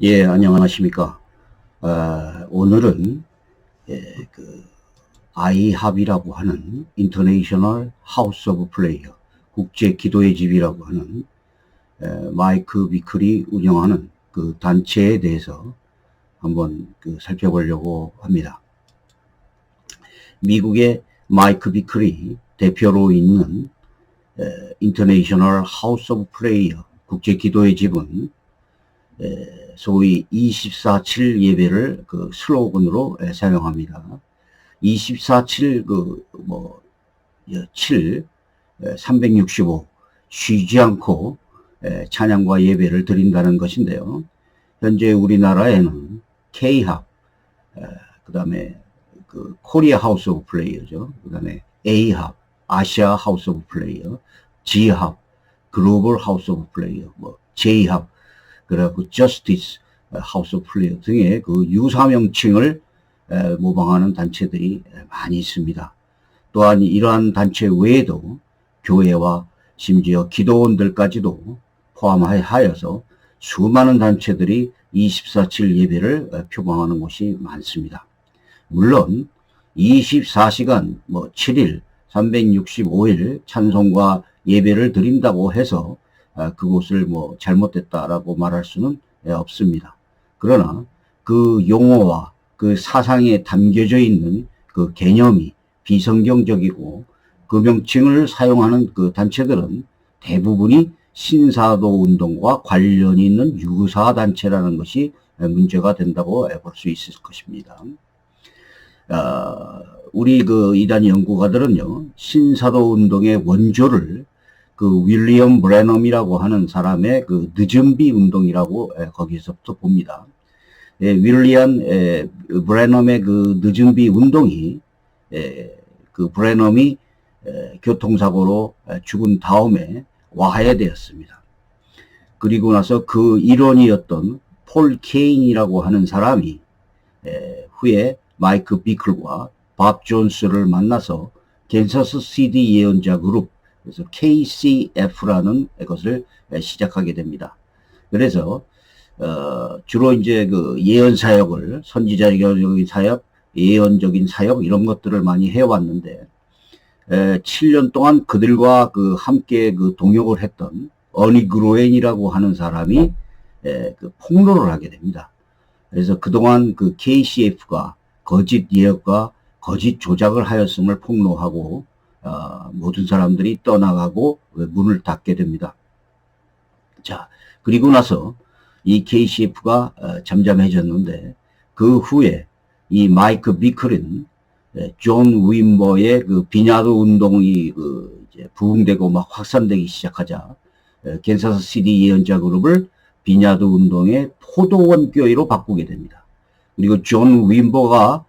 예, 안녕하십니까. 오늘은 아이합이라고 하는 인터내셔널 하우스 오브 플레이어, 국제 기도의 집이라고 하는 마이크 비클이 운영하는 그 단체에 대해서 한번 살펴보려고 합니다. 미국의 마이크 비클이 대표로 있는 인터내셔널 하우스 오브 플레이어, 국제 기도의 집은 소위 24/7 예배를 그 슬로건으로 사용합니다. 24/7 7 365 쉬지 않고 찬양과 예배를 드린다는 것인데요. 현재 우리나라에는 K합, 그 다음에 그 코리아 하우스 오브 플레이어죠. 그 다음에 A합, 아시아 하우스 오브 플레이어, G합, 글로벌 하우스 오브 플레이어, J합, 그래갖고 저스티스 하우스 오브 플레이어 등의 그 유사명칭을 모방하는 단체들이 많이 있습니다. 또한 이러한 단체 외에도 교회와 심지어 기도원들까지도 포함하여서 수많은 단체들이 24/7 예배를 표방하는 곳이 많습니다. 물론 24시간 7일 365일 찬송과 예배를 드린다고 해서 그곳을 잘못됐다라고 말할 수는 없습니다. 그러나 그 용어와 그 사상에 담겨져 있는 그 개념이 비성경적이고 그 명칭을 사용하는 그 단체들은 대부분이 신사도 운동과 관련이 있는 유사 단체라는 것이 문제가 된다고 볼 수 있을 것입니다. 우리 그 이단 연구가들은요, 신사도 운동의 원조를 그 윌리엄 브래넘이라고 하는 사람의 그 늦은비 운동이라고 거기서부터 봅니다. 윌리엄 브래넘의 그 늦은비 운동이 그 브래넘이 교통사고로 죽은 다음에 와해되었습니다. 그리고 나서 그 일원이었던 폴 케인이라고 하는 사람이 후에 마이크 비클과 밥 존스를 만나서 캔서스 시티 예언자 그룹, 그래서 KCF라는 것을 시작하게 됩니다. 그래서 주로 이제 그 예언 사역을, 선지자적인 사역, 예언적인 사역 이런 것들을 많이 해왔는데 7년 동안 그들과 그 함께 그 동역을 했던 어니 그로엔이라고 하는 사람이 그 폭로를 하게 됩니다. 그래서 그동안 그 KCF가 거짓 예언과 거짓 조작을 하였음을 폭로하고 모든 사람들이 떠나가고 문을 닫게 됩니다. 자, 그리고 나서 이 KCF가 잠잠해졌는데 그 후에 이 마이크 비클은 존 윈버의 그 비냐드 운동이 이제 부흥되고 막 확산되기 시작하자 캔사스 시티 예언자 그룹을 비냐드 운동의 포도원 교회로 바꾸게 됩니다. 그리고 존 윈버가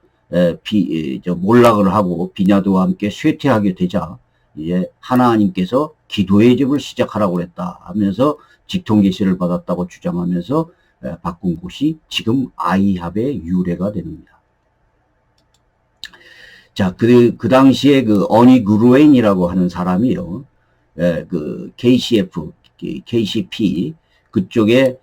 몰락을 하고 비냐드와 함께 쇠퇴하게 되자 이제 하나님께서 기도의 집을 시작하라고 그랬다 하면서 직통 계시를 받았다고 주장하면서 바꾼 곳이 지금 아이합의 유래가 됩니다. 자, 그 당시에 그 어니 그루엔이라고 하는 사람이요, 그 KCP 그쪽에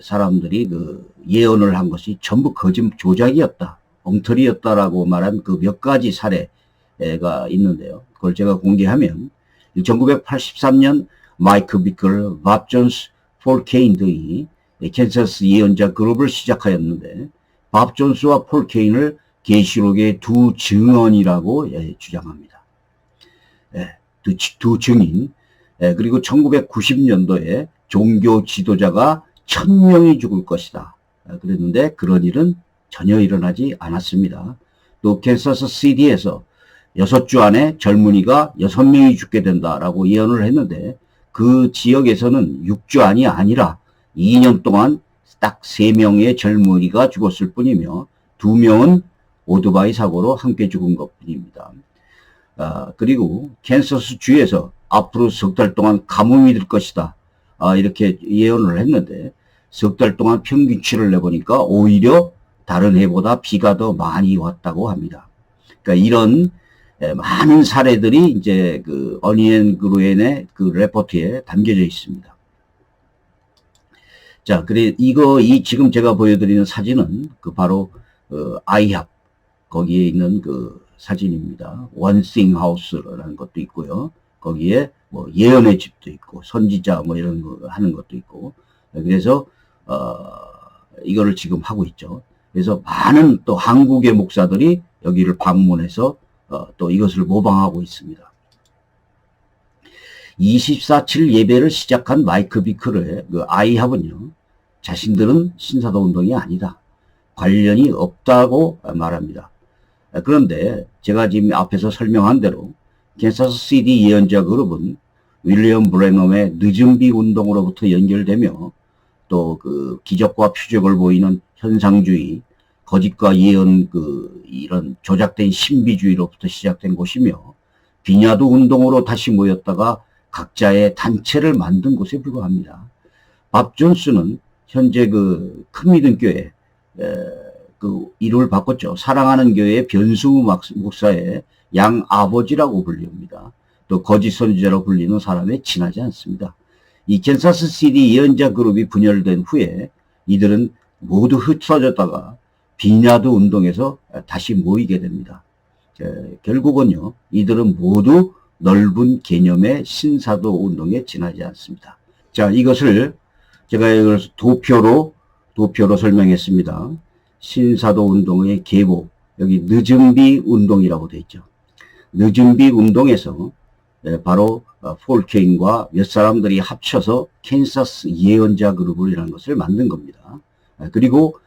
사람들이 그 예언을 한 것이 전부 거짓 조작이었다, 엉터리였다라고 말한 그 몇 가지 사례가 있는데요. 그걸 제가 공개하면 1983년 마이크 비클, 밥 존스, 폴 케인 등이 캔서스 예언자 그룹을 시작하였는데 밥 존스와 폴 케인을 계시록의 두 증언이라고 주장합니다. 두 증인. 그리고 1990년도에 종교 지도자가 1000명이 죽을 것이다 그랬는데 그런 일은 전혀 일어나지 않았습니다. 또 캔서스 시티에서 6주 안에 젊은이가 6명이 죽게 된다라고 예언을 했는데 그 지역에서는 6주 안이 아니라 2년 동안 딱 3명의 젊은이가 죽었을 뿐이며 2명은 오토바이 사고로 함께 죽은 것 뿐입니다. 그리고 캔서스 주에서 앞으로 석 달 동안 가뭄이 될 것이다, 이렇게 예언을 했는데 석 달 동안 평균치를 내보니까 오히려 다른 해보다 비가 더 많이 왔다고 합니다. 그러니까 이런 많은 사례들이 이제 그 어니 앤 그루엔의 그 레포트에 담겨져 있습니다. 자, 그래, 지금 제가 보여드리는 사진은 바로, 아이합, 거기에 있는 그 사진입니다. 원싱 하우스라는 것도 있고요. 거기에 뭐 예언의 집도 있고, 선지자 뭐 이런 거 하는 것도 있고, 그래서, 이거를 지금 하고 있죠. 그래서 많은 또 한국의 목사들이 여기를 방문해서, 또 이것을 모방하고 있습니다. 24/7 예배를 시작한 마이크 비클의 그 아이합은요, 자신들은 신사도 운동이 아니다, 관련이 없다고 말합니다. 그런데 제가 지금 앞에서 설명한 대로 캔사스 시티 예언자 그룹은 윌리엄 브레넘의 늦은 비 운동으로부터 연결되며 또 그 기적과 표적을 보이는 현상주의, 거짓과 예언 이런 조작된 신비주의로부터 시작된 곳이며 비냐드 운동으로 다시 모였다가 각자의 단체를 만든 곳에 불과합니다. 밥 존스는 현재 그 큰 믿음 교회 이름을 바꿨죠. 사랑하는 교회의 변수 목사의 양 아버지라고 불립니다. 또 거짓 선지자로 불리는 사람에 지나지 않습니다. 이 캔사스 시티 예언자 그룹이 분열된 후에 이들은 모두 흩어졌다가 비냐드 운동에서 다시 모이게 됩니다. 결국은요, 이들은 모두 넓은 개념의 신사도 운동에 지나지 않습니다. 자, 이것을 제가 이걸 도표로 설명했습니다. 신사도 운동의 계보, 여기 늦은비 운동이라고 되어 있죠. 늦은비 운동에서 바로 폴케인과 몇 사람들이 합쳐서 캔사스 예언자 그룹을 이라는 것을 만든 겁니다. 그리고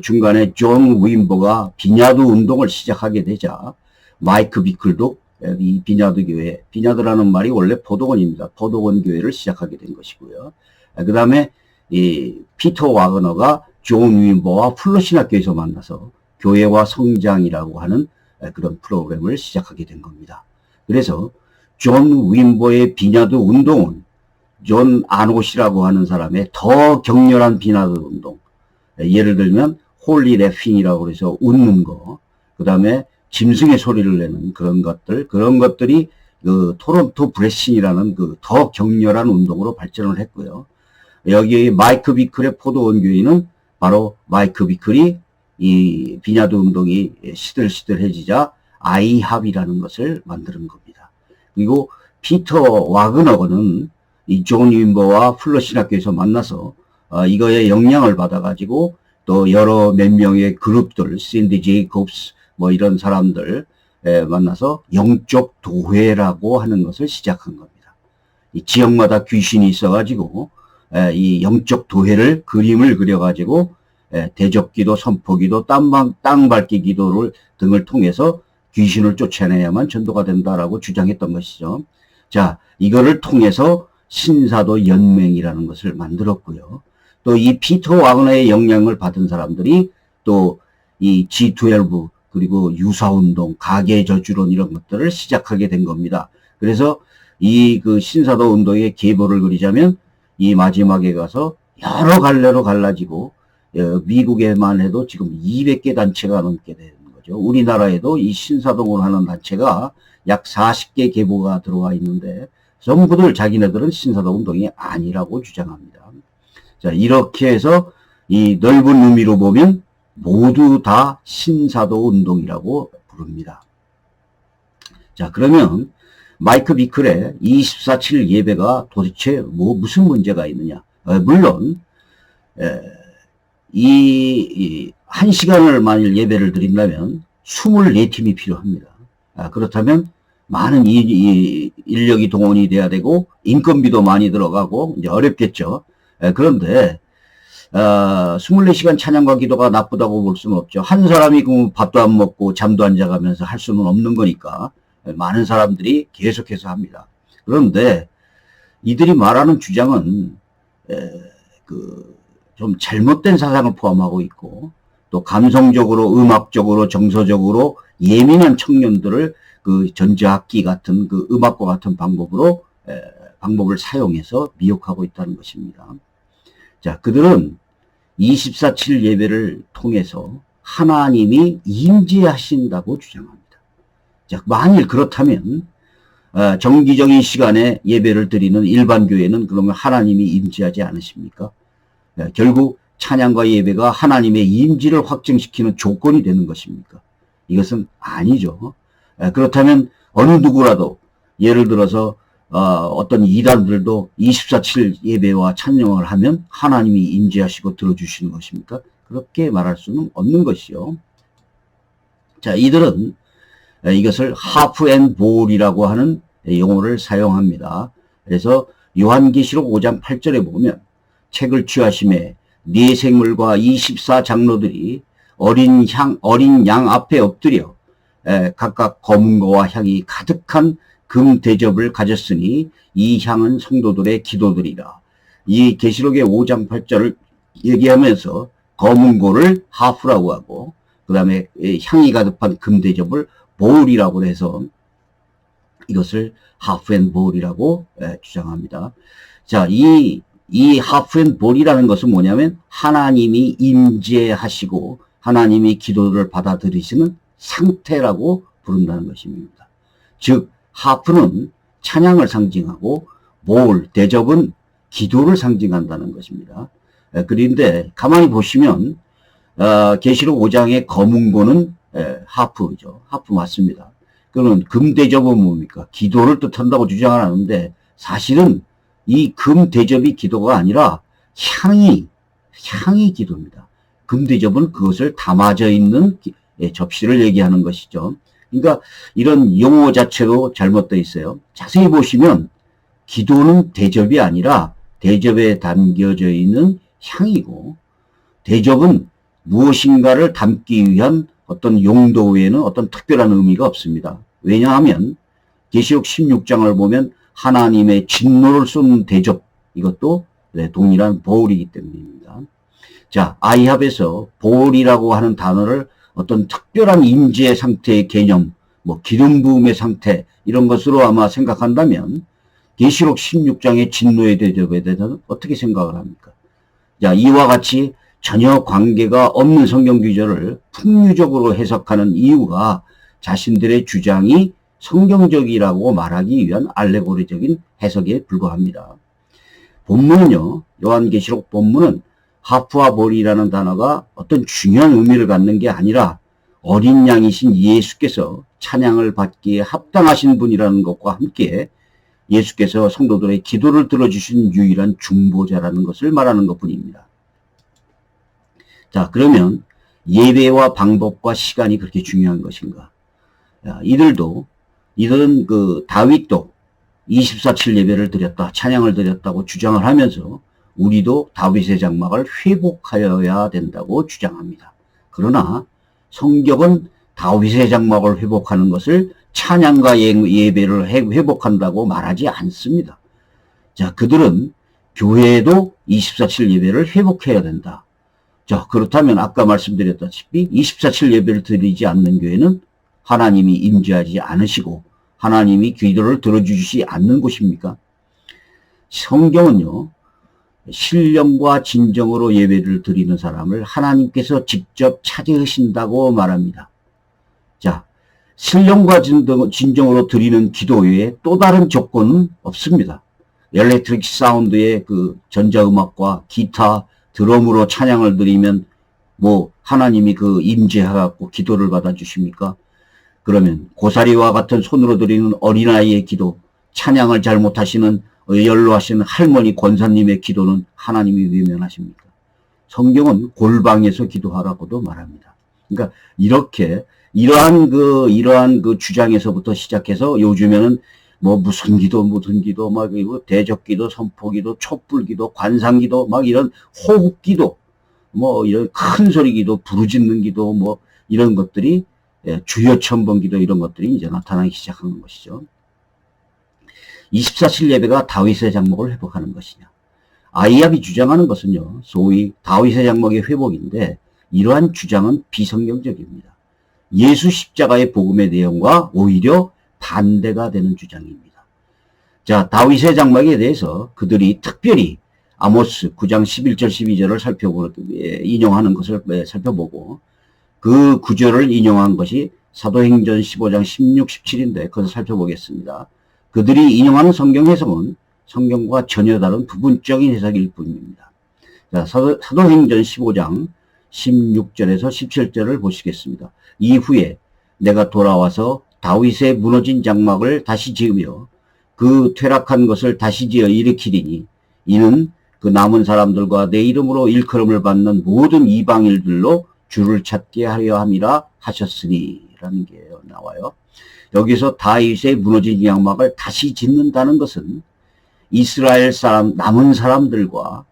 중간에 존 윈버가 비냐드 운동을 시작하게 되자 마이크 비클도 이 비냐드 교회, 비냐드라는 말이 원래 포도원입니다. 포도원 교회를 시작하게 된 것이고요. 그 다음에 이 피터 와그너가 존 윈버와 플러신학교에서 만나서 교회와 성장이라고 하는 그런 프로그램을 시작하게 된 겁니다. 그래서 존 윈버의 비냐드 운동은 존 아노시라고 하는 사람의 더 격렬한 비냐드 운동, 예를 들면 홀리 래핑이라고 해서 웃는 거, 그 다음에 짐승의 소리를 내는 그런 것들이 그 토론토 브레싱이라는 그 더 격렬한 운동으로 발전을 했고요. 여기 마이크 비클의 포도원 교회는 바로 마이크 비클이 이 비냐드 운동이 시들시들해지자 아이합이라는 것을 만드는 겁니다. 그리고 피터 와그너는 이 존 윈버와 플러신학교에서 만나서 이거에 영향을 받아가지고 또 여러 몇 명의 그룹들, 신디 제이콥스 뭐 이런 사람들 만나서 영적 도회라고 하는 것을 시작한 겁니다. 이 지역마다 귀신이 있어가지고 이 영적 도회를 그림을 그려가지고 대적기도, 선포기도, 땅 밟기 기도를 등을 통해서 귀신을 쫓아내야만 전도가 된다라고 주장했던 것이죠. 자, 이거를 통해서 신사도 연맹이라는 것을 만들었고요. 또 이 피터 와그너의 영향을 받은 사람들이 또 이 G12 그리고 유사운동, 가계저주론 이런 것들을 시작하게 된 겁니다. 그래서 이 그 신사도 운동의 계보를 그리자면 이 마지막에 가서 여러 갈래로 갈라지고 미국에만 해도 지금 200개 단체가 넘게 되는 거죠. 우리나라에도 이 신사동을 하는 단체가 약 40개 계보가 들어와 있는데 전부들 자기네들은 신사도 운동이 아니라고 주장합니다. 자, 이렇게 해서 이 넓은 의미로 보면 모두 다 신사도 운동이라고 부릅니다. 자, 그러면 마이크 비클의 24/7 예배가 도대체 무슨 문제가 있느냐? 물론 이 1시간을 만일 예배를 드린다면 24팀이 필요합니다. 그렇다면 많은 인력이 동원이 돼야 되고 인건비도 많이 들어가고 이제 어렵겠죠. 그런데 24시간 찬양과 기도가 나쁘다고 볼 수는 없죠. 한 사람이 밥도 안 먹고 잠도 안 자가면서 할 수는 없는 거니까 많은 사람들이 계속해서 합니다. 그런데 이들이 말하는 주장은 좀 잘못된 사상을 포함하고 있고 또 감성적으로, 음악적으로, 정서적으로 예민한 청년들을 그 전자악기 같은 그 음악과 같은 방법을 사용해서 미혹하고 있다는 것입니다. 자, 그들은 24/7 예배를 통해서 하나님이 임재하신다고 주장합니다. 자, 만일 그렇다면 정기적인 시간에 예배를 드리는 일반 교회는 그러면 하나님이 임재하지 않으십니까? 결국 찬양과 예배가 하나님의 임재를 확증시키는 조건이 되는 것입니까? 이것은 아니죠. 그렇다면 어느 누구라도 예를 들어서 어떤 이단들도 24/7 예배와 찬양을 하면 하나님이 임재하시고 들어주시는 것입니까? 그렇게 말할 수는 없는 것이요. 자, 이들은 이것을 하프 앤 볼이라고 하는 용어를 사용합니다. 그래서 요한계시록 5장 8절에 보면 책을 취하심에 네 생물과 24장로들이 어린 양 앞에 엎드려 각각 검은 거와 향이 가득한 금 대접을 가졌으니 이 향은 성도들의 기도들이라. 이 계시록의 5장 8절을 얘기하면서 검은 고를 하프라고 하고 그 다음에 향이 가득한 금 대접을 볼이라고 해서 이것을 하프 앤 볼이라고 주장합니다. 자, 이 하프 앤 볼이라는 것은 뭐냐면 하나님이 임재하시고 하나님이 기도를 받아들이시는 상태라고 부른다는 것입니다. 즉 하프는 찬양을 상징하고 볼, 대접은 기도를 상징한다는 것입니다. 그런데 가만히 보시면 계시록 5장의 검은 고는 하프죠. 하프 맞습니다. 그러면 금대접은 뭡니까? 기도를 뜻한다고 주장을 하는데 사실은 이 금대접이 기도가 아니라 향이 기도입니다. 금대접은 그것을 담아져 있는 접시를 얘기하는 것이죠. 그러니까 이런 용어 자체도 잘못되어 있어요. 자세히 보시면 기도는 대접이 아니라 대접에 담겨져 있는 향이고 대접은 무엇인가를 담기 위한 어떤 용도 외에는 어떤 특별한 의미가 없습니다. 왜냐하면 계시록 16장을 보면 하나님의 진노를 쏟는 대접 이것도 동일한 보울이기 때문입니다. 자, 아이합에서 보울이라고 하는 단어를 어떤 특별한 임재 상태의 개념, 뭐 기름 부음의 상태 이런 것으로 아마 생각한다면 계시록 16장의 진노의 대접에 대해서는 어떻게 생각을 합니까? 자, 이와 같이 전혀 관계가 없는 성경 구절을 풍류적으로 해석하는 이유가 자신들의 주장이 성경적이라고 말하기 위한 알레고리적인 해석에 불과합니다. 본문은요, 요한계시록 본문은 하프와 볼이라는 단어가 어떤 중요한 의미를 갖는 게 아니라 어린 양이신 예수께서 찬양을 받기에 합당하신 분이라는 것과 함께 예수께서 성도들의 기도를 들어주신 유일한 중보자라는 것을 말하는 것뿐입니다. 자, 그러면 예배와 방법과 시간이 그렇게 중요한 것인가? 이들은 그 다윗도 24/7 예배를 드렸다, 찬양을 드렸다고 주장을 하면서 우리도 다윗의 장막을 회복하여야 된다고 주장합니다. 그러나 성경은 다윗의 장막을 회복하는 것을 찬양과 예배를 회복한다고 말하지 않습니다. 자, 그들은 교회도 24/7 예배를 회복해야 된다. 자, 그렇다면 아까 말씀드렸다시피 24/7 예배를 드리지 않는 교회는 하나님이 임재하지 않으시고 하나님이 기도를 들어주시지 않는 곳입니까? 성경은요, 신령과 진정으로 예배를 드리는 사람을 하나님께서 직접 찾으신다고 말합니다. 자, 신령과 진정으로 드리는 기도 외에 또 다른 조건은 없습니다. 엘렉트릭 사운드의 그 전자음악과 기타, 드럼으로 찬양을 드리면 뭐 하나님이 그 임재하고 기도를 받아주십니까? 그러면 고사리와 같은 손으로 드리는 어린아이의 기도, 찬양을 잘 못하시는 연로하시는 할머니 권사님의 기도는 하나님이 외면하십니까? 성경은 골방에서 기도하라고도 말합니다. 그러니까 이렇게 이러한 그 주장에서부터 시작해서 요즘에는 뭐 무슨 기도 막 대적기도, 선포기도, 촛불기도, 관상기도 막 이런 호흡기도 뭐 이런 큰 소리기도, 부르짖는 기도 뭐 이런 것들이 주여 천번기도 이런 것들이 이제 나타나기 시작하는 것이죠. 24/7 예배가 다윗의 장막을 회복하는 것이냐. 아이합이 주장하는 것은요, 소위 다윗의 장막의 회복인데 이러한 주장은 비성경적입니다. 예수 십자가의 복음의 내용과 오히려 반대가 되는 주장입니다. 자, 다윗의 장막에 대해서 그들이 특별히 아모스 9장 11절 12절을 인용하는 것을 살펴보고 그 구절을 인용한 것이 사도행전 15장 16, 17인데 그것을 살펴보겠습니다. 그들이 인용하는 성경 해석은 성경과 전혀 다른 부분적인 해석일 뿐입니다. 자, 사도행전 15장 16절에서 17절을 보시겠습니다. 이후에 내가 돌아와서 다윗의 무너진 장막을 다시 지으며 그 퇴락한 것을 다시 지어 일으키리니 이는 그 남은 사람들과 내 이름으로 일컬음을 받는 모든 이방인들로 주를 찾게 하려 함이라 하셨으니 라는 게 나와요. 여기서 다윗의 무너진 장막을 다시 짓는다는 것은 이스라엘 사람, 남은 사람들과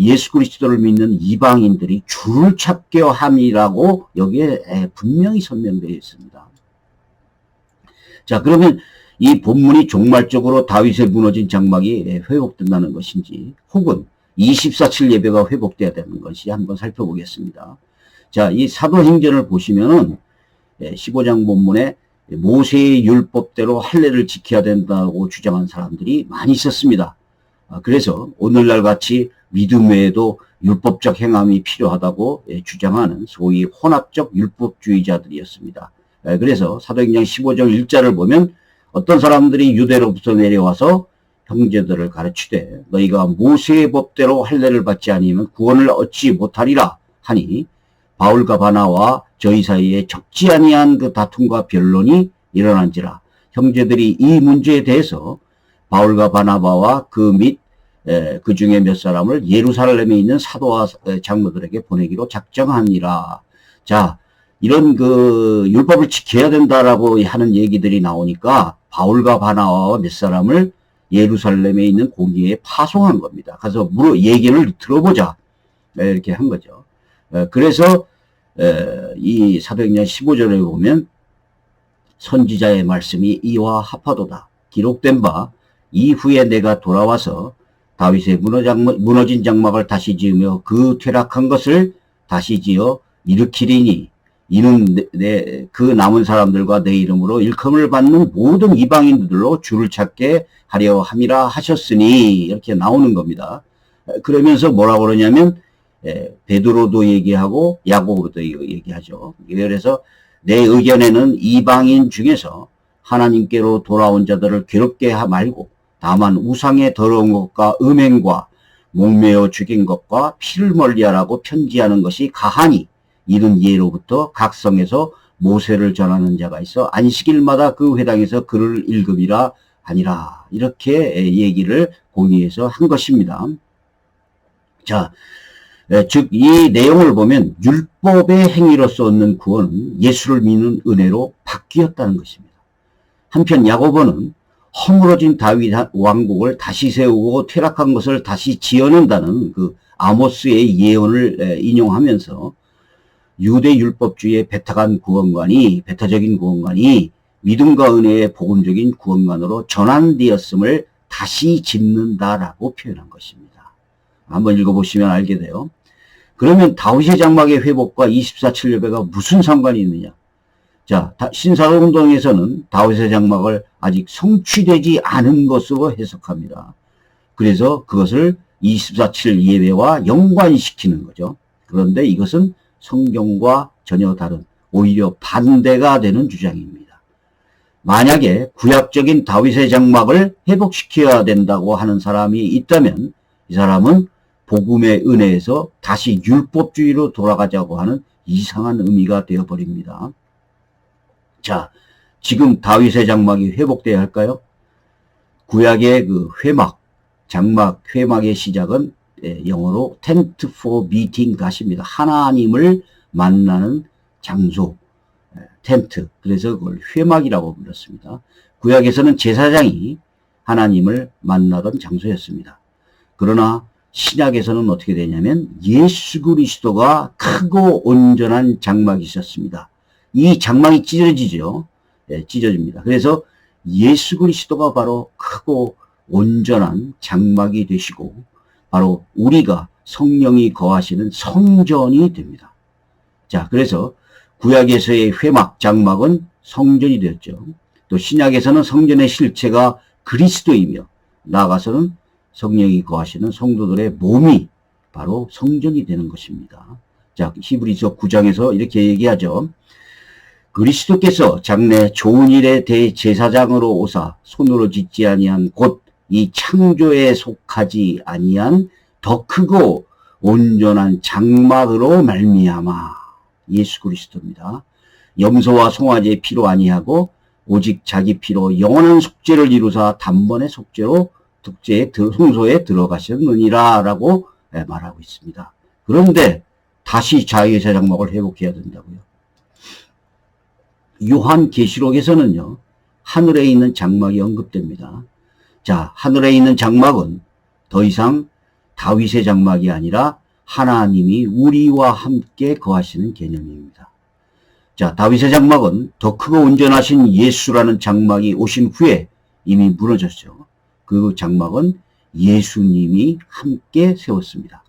예수 그리스도를 믿는 이방인들이 주를 찾게 함이라고 여기에 분명히 설명되어 있습니다. 자, 그러면 이 본문이 종말적으로 다윗의 무너진 장막이 회복된다는 것인지 혹은 24.7 예배가 회복돼야 되는 것이 한번 살펴보겠습니다. 자, 이 사도행전을 보시면은 15장 본문에 모세의 율법대로 할례를 지켜야 된다고 주장한 사람들이 많이 있었습니다. 그래서 오늘날 같이 믿음 외에도 율법적 행함이 필요하다고 주장하는 소위 혼합적 율법주의자들이었습니다. 그래서 사도행전 15장 1절을 보면 어떤 사람들이 유대로부터 내려와서 형제들을 가르치되 너희가 모세의 법대로 할례를 받지 아니하면 구원을 얻지 못하리라 하니 바울과 바나와 저희 사이에 적지 아니한 그 다툼과 변론이 일어난지라. 형제들이 이 문제에 대해서 바울과 바나바와 그 중에 몇 사람을 예루살렘에 있는 사도와 장로들에게 보내기로 작정하니라. 자, 이런 그 율법을 지켜야 된다라고 하는 얘기들이 나오니까 바울과 바나바와 몇 사람을 예루살렘에 있는 공의회에 파송한 겁니다. 가서 얘기를 들어보자. 이렇게 한 거죠. 그래서 이 사도행전 15절에 보면 선지자의 말씀이 이와 합하도다. 기록된 바 이후에 내가 돌아와서 다윗의 무너진 장막을 다시 지으며 그 퇴락한 것을 다시 지어 일으키리니 이는 그 남은 사람들과 내 이름으로 일컬음을 받는 모든 이방인들로 주를 찾게 하려 함이라 하셨으니 이렇게 나오는 겁니다. 그러면서 뭐라고 그러냐면 베드로도 얘기하고 야고보도 얘기하죠. 그래서 내 의견에는 이방인 중에서 하나님께로 돌아온 자들을 괴롭게 말고 다만 우상의 더러운 것과 음행과 목매어 죽인 것과 피를 멀리하라고 편지하는 것이 가하니 이는 예로부터 각 성에서 모세를 전하는 자가 있어 안식일마다 그 회당에서 글을 읽음이라 아니라 이렇게 얘기를 공의해서 한 것입니다. 자, 즉 이 내용을 보면 율법의 행위로서 얻는 구원은 예수를 믿는 은혜로 바뀌었다는 것입니다. 한편 야고보는 허물어진 다윗 왕국을 다시 세우고 퇴락한 것을 다시 지어낸다는 그 아모스의 예언을 인용하면서 유대 율법주의의 배타적인 구원관이 믿음과 은혜의 복음적인 구원관으로 전환되었음을 다시 짓는다라고 표현한 것입니다. 한번 읽어보시면 알게 돼요. 그러면 다윗의 장막의 회복과 24.7 예배가 무슨 상관이 있느냐? 자, 신사동동에서는 다윗의 장막을 아직 성취되지 않은 것으로 해석합니다. 그래서 그것을 24.7 예배와 연관시키는 거죠. 그런데 이것은 성경과 전혀 다른 오히려 반대가 되는 주장입니다. 만약에 구약적인 다윗의 장막을 회복시켜야 된다고 하는 사람이 있다면 이 사람은 복음의 은혜에서 다시 율법주의로 돌아가자고 하는 이상한 의미가 되어버립니다. 자, 지금 다윗의 장막이 회복돼야 할까요? 구약의 그 장막 회막의 시작은 영어로 tent for meeting 것입니다. 하나님을 만나는 장소, 텐트. 그래서 그걸 회막이라고 불렀습니다. 구약에서는 제사장이 하나님을 만나던 장소였습니다. 그러나 신약에서는 어떻게 되냐면 예수 그리스도가 크고 온전한 장막이 있었습니다. 이 장막이 찢어지죠. 찢어집니다. 그래서 예수 그리스도가 바로 크고 온전한 장막이 되시고 바로 우리가 성령이 거하시는 성전이 됩니다. 자, 그래서 구약에서의 회막, 장막은 성전이 되었죠. 또 신약에서는 성전의 실체가 그리스도이며 나아가서는 성령이 거하시는 성도들의 몸이 바로 성전이 되는 것입니다. 자, 히브리서 9장에서 이렇게 얘기하죠. 그리스도께서 장래 좋은 일에 대제사장으로 오사 손으로 짓지 아니한 곧 이 창조에 속하지 아니한 더 크고 온전한 장막으로 말미암아. 예수 그리스도입니다. 염소와 송아지의 피로 아니하고 오직 자기 피로 영원한 속죄를 이루사 단번에 속죄로 성소에 들어가셨느니라 라고 말하고 있습니다. 그런데 다시 자유의 장막을 회복해야 된다고요. 요한계시록에서는요, 하늘에 있는 장막이 언급됩니다. 자, 하늘에 있는 장막은 더 이상 다윗의 장막이 아니라 하나님이 우리와 함께 거하시는 개념입니다. 자, 다윗의 장막은 더 크고 온전하신 예수라는 장막이 오신 후에 이미 무너졌죠. 그 장막은 예수님이 함께 세웠습니다.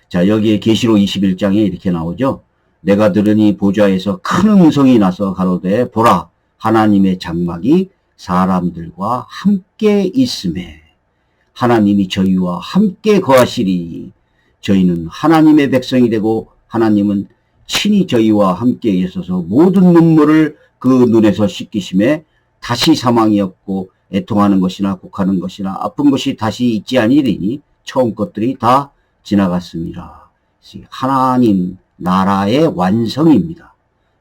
자, 여기에 계시록 21장에 이렇게 나오죠. 내가 들으니 보좌에서 큰 음성이 나서 가로되 보라, 하나님의 장막이 사람들과 함께 있음에 하나님이 저희와 함께 거하시리. 저희는 하나님의 백성이 되고 하나님은 친히 저희와 함께 있어서 모든 눈물을 그 눈에서 씻기심에 다시 사망이 없고 애통하는 것이나 곡하는 것이나 아픈 것이 다시 있지 아니리니 처음 것들이 다 지나갔습니다. 하나님 나라의 완성입니다.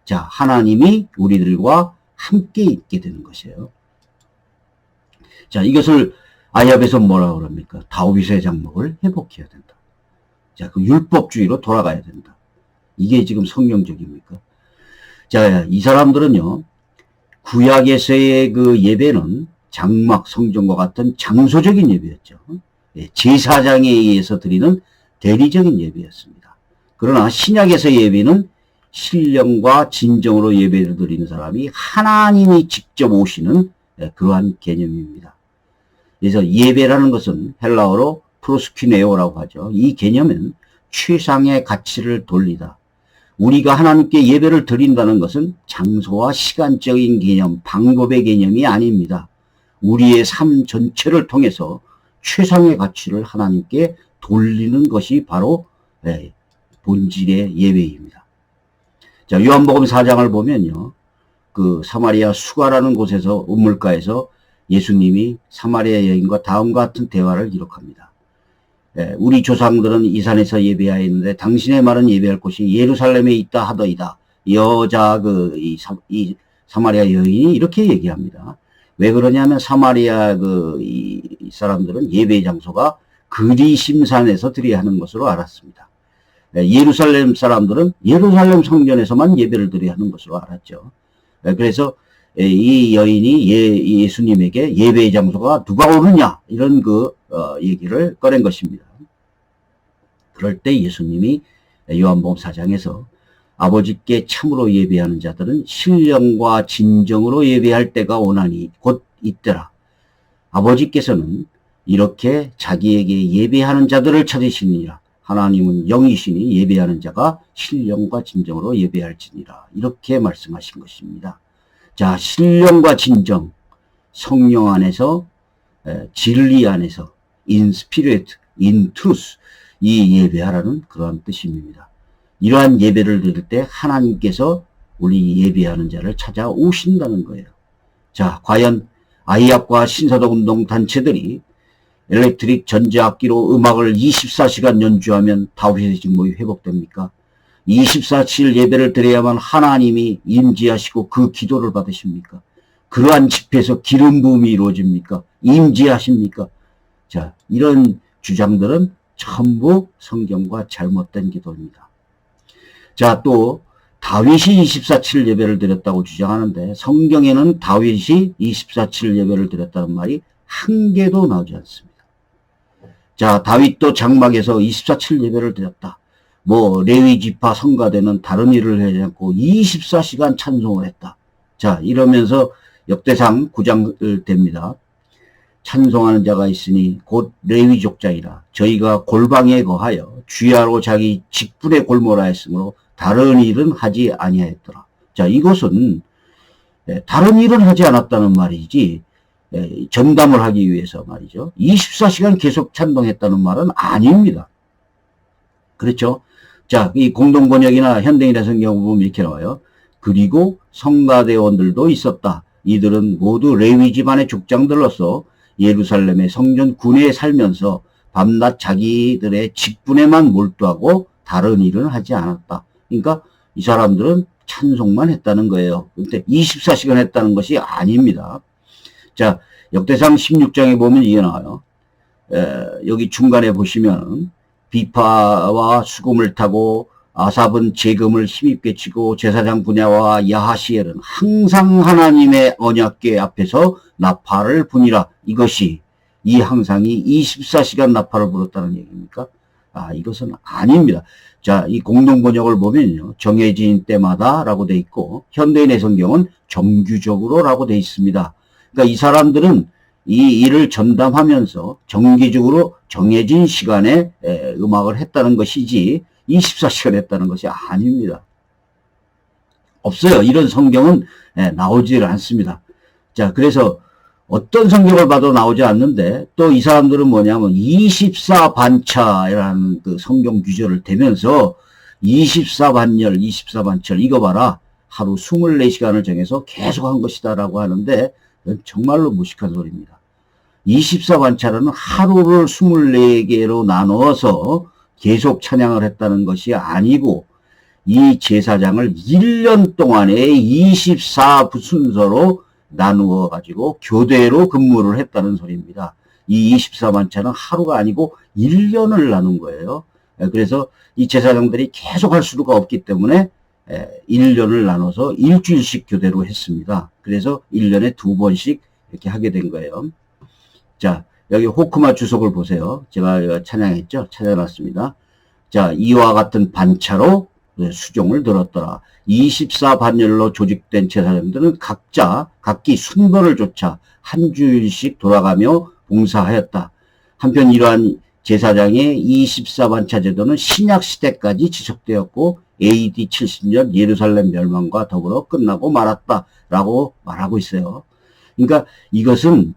자, 하나님이 우리들과 함께 있게 되는 것이에요. 자, 이것을 아이압에서 뭐라고 그럽니까? 다윗의 장막을 회복해야 된다. 자, 그 율법주의로 돌아가야 된다. 이게 지금 성경적입니까? 자, 이 사람들은요, 구약에서의 그 예배는 장막 성전과 같은 장소적인 예배였죠. 제사장에 의해서 드리는 대리적인 예배였습니다. 그러나 신약에서의 예배는 신령과 진정으로 예배를 드리는 사람이 하나님이 직접 오시는 그러한 개념입니다. 그래서 예배라는 것은 헬라어로 프로스퀴네오라고 하죠. 이 개념은 최상의 가치를 돌리다. 우리가 하나님께 예배를 드린다는 것은 장소와 시간적인 개념, 방법의 개념이 아닙니다. 우리의 삶 전체를 통해서 최상의 가치를 하나님께 돌리는 것이 바로 본질의 예배입니다. 자, 요한복음 4장을 보면요, 그 사마리아 수가라는 곳에서 우물가에서 예수님이 사마리아 여인과 다음과 같은 대화를 기록합니다. 우리 조상들은 이 산에서 예배하였는데 당신의 말은 예배할 곳이 예루살렘에 있다 하더이다. 여자 이 사마리아 여인이 이렇게 얘기합니다. 왜 그러냐면 사마리아 이 사람들은 예배 장소가 그리심산에서 드려야 하는 것으로 알았습니다. 예루살렘 사람들은 예루살렘 성전에서만 예배를 드려야 하는 것으로 알았죠. 그래서 이 여인이 예수님에게 예배의 장소가 누가 오느냐 이런 얘기를 꺼낸 것입니다. 그럴 때 예수님이 요한복음 4장에서 아버지께 참으로 예배하는 자들은 신령과 진정으로 예배할 때가 오나니 곧 이때라. 아버지께서는 이렇게 자기에게 예배하는 자들을 찾으시니라. 하나님은 영이시니 예배하는 자가 신령과 진정으로 예배할지니라. 이렇게 말씀하신 것입니다. 자, 신령과 진정, 성령 안에서, 진리 안에서, in spirit, in truth, 이 예배하라는 그러한 뜻입니다. 이러한 예배를 드릴 때 하나님께서 우리 예배하는 자를 찾아오신다는 거예요. 자, 과연 아이압과 신사도운동 단체들이 엘렉트릭 전자악기로 음악을 24시간 연주하면 다윗의 직목이 회복됩니까? 24칠 예배를 드려야만 하나님이 임재하시고 그 기도를 받으십니까? 그러한 집회에서 기름 부음이 이루어집니까? 임재하십니까? 자, 이런 주장들은 전부 성경과 잘못된 기도입니다. 자, 또 다윗이 24칠 예배를 드렸다고 주장하는데 성경에는 다윗이 24칠 예배를 드렸다는 말이 한 개도 나오지 않습니다. 자, 다윗도 장막에서 24칠 예배를 드렸다. 레위 지파 성가대는 다른 일을 하지 않고 24시간 찬송을 했다. 자, 이러면서 역대상 9장 됩니다. 찬송하는 자가 있으니 곧 레위 족장이라. 저희가 골방에 거하여 주야로 자기 직분에 골몰아 했으므로 다른 일은 하지 아니하였더라. 자, 이것은 다른 일은 하지 않았다는 말이지 전담을 하기 위해서 말이죠. 24시간 계속 찬송했다는 말은 아닙니다. 그렇죠? 자, 이 공동번역이나 현대인의 성경 보면 이렇게 나와요. 그리고 성가대원들도 있었다. 이들은 모두 레위 집안의 족장들로서 예루살렘의 성전 군에 살면서 밤낮 자기들의 직분에만 몰두하고 다른 일은 하지 않았다. 그러니까 이 사람들은 찬송만 했다는 거예요. 근데 24시간 했다는 것이 아닙니다. 자, 역대상 16장에 보면 이게 나와요. 여기 중간에 보시면 비파와 수금을 타고 아삽은 재금을 힘입게 치고 제사장 분야와 야하시엘은 항상 하나님의 언약궤 앞에서 나팔을 부니라. 이것이 이 항상이 24시간 나팔을 불었다는 얘기입니까? 이것은 아닙니다. 자, 이 공동번역을 보면요. 정해진 때마다 라고 돼 있고 현대인의 성경은 정규적으로 라고 돼 있습니다. 그러니까 이 사람들은 이 일을 전담하면서 정기적으로 정해진 시간에 음악을 했다는 것이지 24시간 했다는 것이 아닙니다. 없어요. 이런 성경은 나오질 않습니다. 자, 그래서 어떤 성경을 봐도 나오지 않는데 또 이 사람들은 뭐냐면 24반차라는 그 성경 규절을 대면서 24반열, 24반철 이거 봐라. 하루 24시간을 정해서 계속 한 것이다 라고 하는데 정말로 무식한 소리입니다. 24반차라는 하루를 24개로 나누어서 계속 찬양을 했다는 것이 아니고 이 제사장을 1년 동안에 24 순서로 나누어 가지고 교대로 근무를 했다는 소리입니다. 이 24반차는 하루가 아니고 1년을 나눈 거예요. 그래서 이 제사장들이 계속 할 수가 없기 때문에 1년을 나눠서 일주일씩 교대로 했습니다. 그래서 1년에 2번씩 이렇게 하게 된 거예요. 자, 여기 호크마 주석을 보세요. 제가 찬양했죠? 찾아놨습니다. 자, 이와 같은 반차로 수종을 들었더라. 24반열로 조직된 제사장들은 각기 순번을 쫓아 한 주일씩 돌아가며 봉사하였다. 한편 이러한 제사장의 24반차 제도는 신약시대까지 지속되었고 AD 70년 예루살렘 멸망과 더불어 끝나고 말았다라고 말하고 있어요. 그러니까 이것은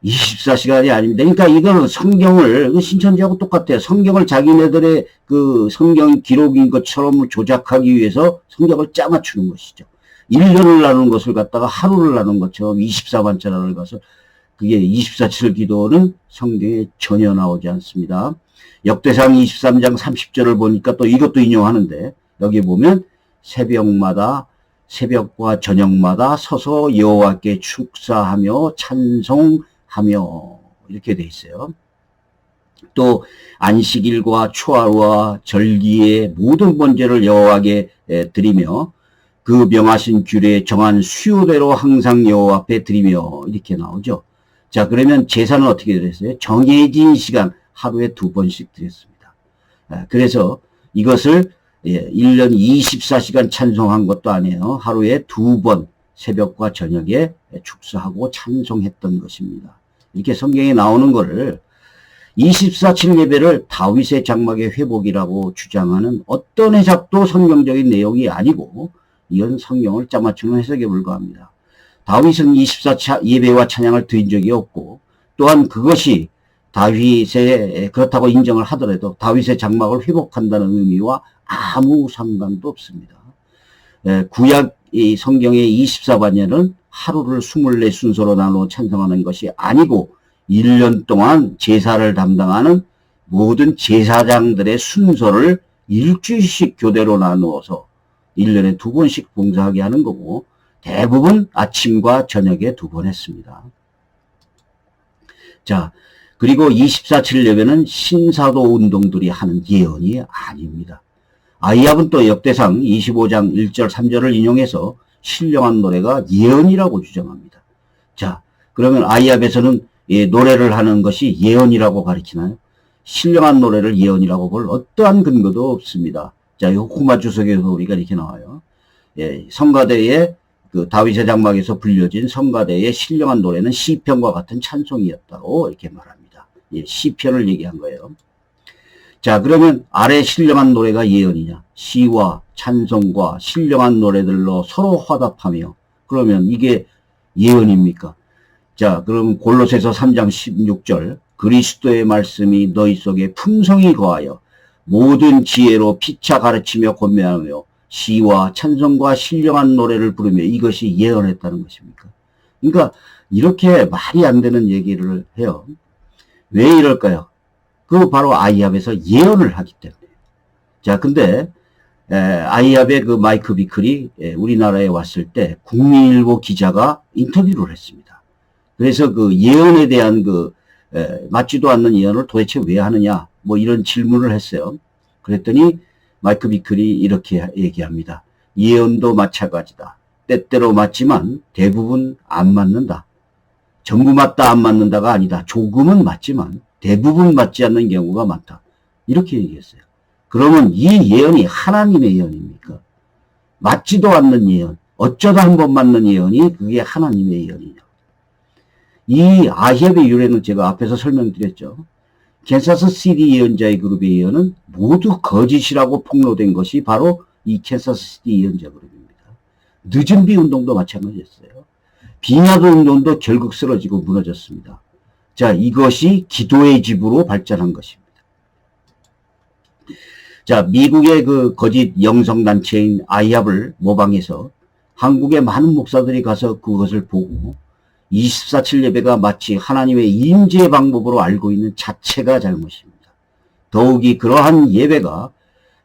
24시간이 아닙니다. 그러니까 이거는 성경을 신천지하고 똑같아요. 성경을 자기네들의 그 성경 기록인 것처럼 조작하기 위해서 성경을 짜맞추는 것이죠. 1년을 나눈 것을 갖다가 하루를 나눈 것처럼 24반차를 가서 그게 24칠 기도는 성경에 전혀 나오지 않습니다. 역대상 23장 30절을 보니까 또 이것도 인용하는데 여기 보면 새벽과 저녁마다 서서 여호와께 축사하며 찬송하며 이렇게 돼 있어요. 또 안식일과 초하루와 절기의 모든 번제를 여호와께 드리며 그 명하신 규례에 정한 수요대로 항상 여호와 앞에 드리며 이렇게 나오죠. 자, 그러면 제사는 어떻게 드렸어요? 정해진 시간 하루에 2번씩 드렸습니다. 그래서 이것을 1년 24시간 찬송한 것도 아니에요. 하루에 2번 새벽과 저녁에 축사하고 찬송했던 것입니다. 이렇게 성경에 나오는 거를 24칠 예배를 다윗의 장막의 회복이라고 주장하는 어떤 해석도 성경적인 내용이 아니고 이건 성경을 짜맞추는 해석에 불과합니다. 다윗은 24차 예배와 찬양을 드린 적이 없고 또한 그것이 다윗의 그렇다고 인정을 하더라도 다윗의 장막을 회복한다는 의미와 아무 상관도 없습니다. 구약 성경의 24반열은 하루를 24 순서로 나누어 찬송하는 것이 아니고 1년 동안 제사를 담당하는 모든 제사장들의 순서를 일주일씩 교대로 나누어서 1년에 2번씩 봉사하게 하는 거고 대부분 아침과 저녁에 2번 했습니다. 자, 그리고 24칠 예배는 신사도 운동들이 하는 예언이 아닙니다. 아이압은 또 역대상 25장 1절 3절을 인용해서 신령한 노래가 예언이라고 주장합니다. 자, 그러면 아이압에서는 노래를 하는 것이 예언이라고 가르치나요? 신령한 노래를 예언이라고 볼 어떠한 근거도 없습니다. 자, 이 호크마 주석에서 우리가 이렇게 나와요. 성가대의 그 다윗의 장막에서 불려진 성가대의 신령한 노래는 시편과 같은 찬송이었다고 이렇게 말합니다. 시편을 얘기한 거예요. 자, 그러면 아래 신령한 노래가 예언이냐? 시와 찬송과 신령한 노래들로 서로 화답하며 그러면 이게 예언입니까? 자, 그럼 골로새서 3장 16절 그리스도의 말씀이 너희 속에 풍성히 거하여 모든 지혜로 피차 가르치며 권면하며 시와 찬송과 신령한 노래를 부르며 이것이 예언했다는 것입니까? 그러니까 이렇게 말이 안 되는 얘기를 해요. 왜 이럴까요? 그 바로 아이합에서 예언을 하기 때문에. 자, 근데 아이합의 그 마이크 비클이 우리나라에 왔을 때 국민일보 기자가 인터뷰를 했습니다. 그래서 그 예언에 대한 그 맞지도 않는 예언을 도대체 왜 하느냐 뭐 이런 질문을 했어요. 그랬더니 마이크 비클이 이렇게 얘기합니다. 예언도 마찬가지다. 때때로 맞지만 대부분 안 맞는다. 전부 맞다 안 맞는다가 아니다. 조금은 맞지만 대부분 맞지 않는 경우가 많다. 이렇게 얘기했어요. 그러면 이 예언이 하나님의 예언입니까? 맞지도 않는 예언, 어쩌다 한 번 맞는 예언이 그게 하나님의 예언이냐. 이 아합의 유래는 제가 앞에서 설명드렸죠. 캔사스 시티 예언자의 그룹의 예언은 모두 거짓이라고 폭로된 것이 바로 이 캔사스 시티 예언자 그룹입니다. 늦은 비 운동도 마찬가지였어요. 비나도 운동도 결국 쓰러지고 무너졌습니다. 자, 이것이 기도의 집으로 발전한 것입니다. 자, 미국의 그 거짓 영성단체인 아이합을 모방해서 한국의 많은 목사들이 가서 그것을 보고 24/7 예배가 마치 하나님의 임재 방법으로 알고 있는 자체가 잘못입니다. 더욱이 그러한 예배가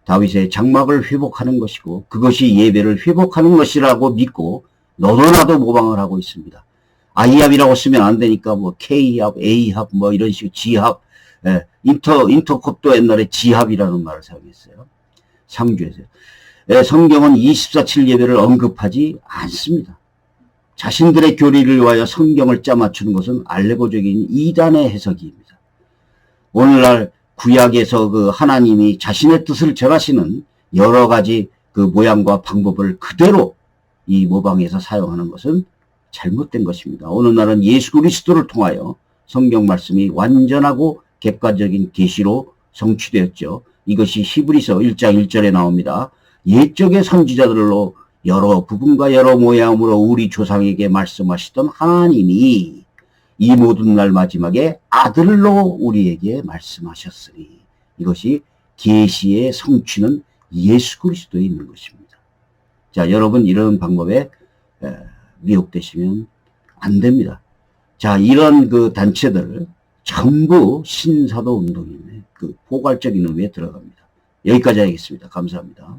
다윗의 장막을 회복하는 것이고 그것이 예배를 회복하는 것이라고 믿고 너도 나도 모방을 하고 있습니다. 아이합이라고 쓰면 안 되니까 뭐 K합, A합 뭐 이런 식으로 G합, 인터콥도 옛날에 지합이라는 말을 사용했어요. 상주에서요. 성경은 24/7 예배를 언급하지 않습니다. 자신들의 교리를 위하여 성경을 짜맞추는 것은 알레고적인 이단의 해석입니다. 오늘날 구약에서 그 하나님이 자신의 뜻을 전하시는 여러 가지 그 모양과 방법을 그대로 이 모방해서 사용하는 것은 잘못된 것입니다. 오늘날은 예수 그리스도를 통하여 성경 말씀이 완전하고 객관적인 계시로 성취되었죠. 이것이 히브리서 1장 1절에 나옵니다. 옛적의 선지자들로 여러 부분과 여러 모양으로 우리 조상에게 말씀하시던 하나님이 이 모든 날 마지막에 아들로 우리에게 말씀하셨으니 이것이 계시의 성취는 예수 그리스도에 있는 것입니다. 자, 여러분 이런 방법에 미혹되시면 안 됩니다. 자, 이런 그 단체들 전부 신사도 운동인의 그 포괄적인 의미에 들어갑니다. 여기까지 하겠습니다. 감사합니다.